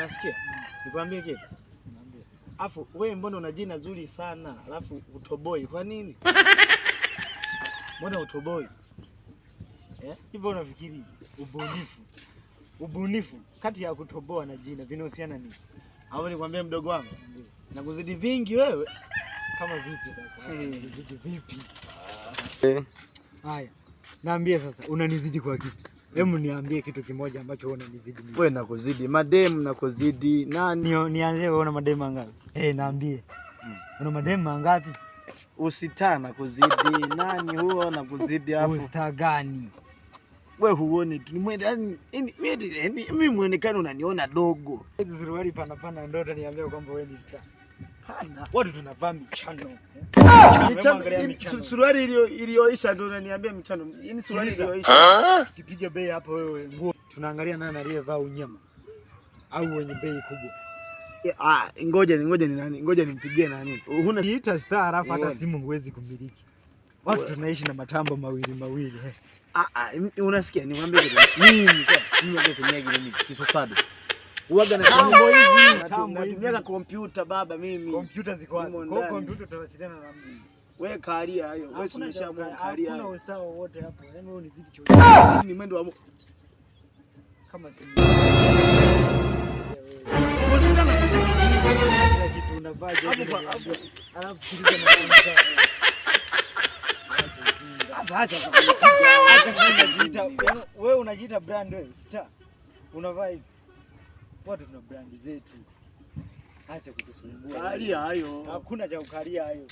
unasikia? Nikwambie kitu. Niambie. Alafu wewe mbona una jina zuri sana? Alafu utoboi. Kwa nini? Mbona utoboi? Hivyo unafikiri ubunifu kati ya kutoboa na jina vinahusiana nini? Au nikwambie mdogo wangu? Nakuzidi vingi wewe. Kama vipi sasa? Unanizidi vipi? Haya. Naambie sasa unanizidi kwa kipi? Hebu niambie kitu kimoja ambacho unanizidi mimi. Wewe nakuzidi madem, nakuzidi nani? Nianzie wewe una madem mangapi? Naambie. Una madem mangapi? Usitana kuzidi nani huo nakuzidi hapo? Usta gani? Wewe huoni tu mimi muonekano unaniona dogo. Hizo suruali pana ndio utaniambia kwamba wewe ni star. Hana. Watu tunavaa michano. Suruali iliyoisha ndio unaniambia michano. Yaani suruali iliyoisha. Kipiga bei hapo wewe nguo. Tunaangalia nani aliyevaa unyama au wenye bei kubwa. Ngoja ni nani? Ngoja nimpigie nani? Huna kiita star alafu hata simu huwezi kumiliki. Watu tunaishi na matambo mawili. Unasikia? Niwaambie kitu. Mimi natumia gani kisosado. Uaga na mambo hizi natumia kompyuta baba mimi. Kompyuta ziko wapi? Kwa kompyuta tutawasiliana na mimi. Wewe kalia hayo. Wewe umeshaamua kalia. Hakuna ustawi wote hapo. Yaani wewe unizidi chochote. Ni mwendo wa kama simu. Usikana kuzidi kila kitu unavaa hapo. Alafu sikiliza na Acha kujiita. Wewe unajiita brand wewe star. Unavaa hivi. Watu tuna brand zetu. Acha kutusumbua. Kalia hayo. Hakuna cha kukalia hayo.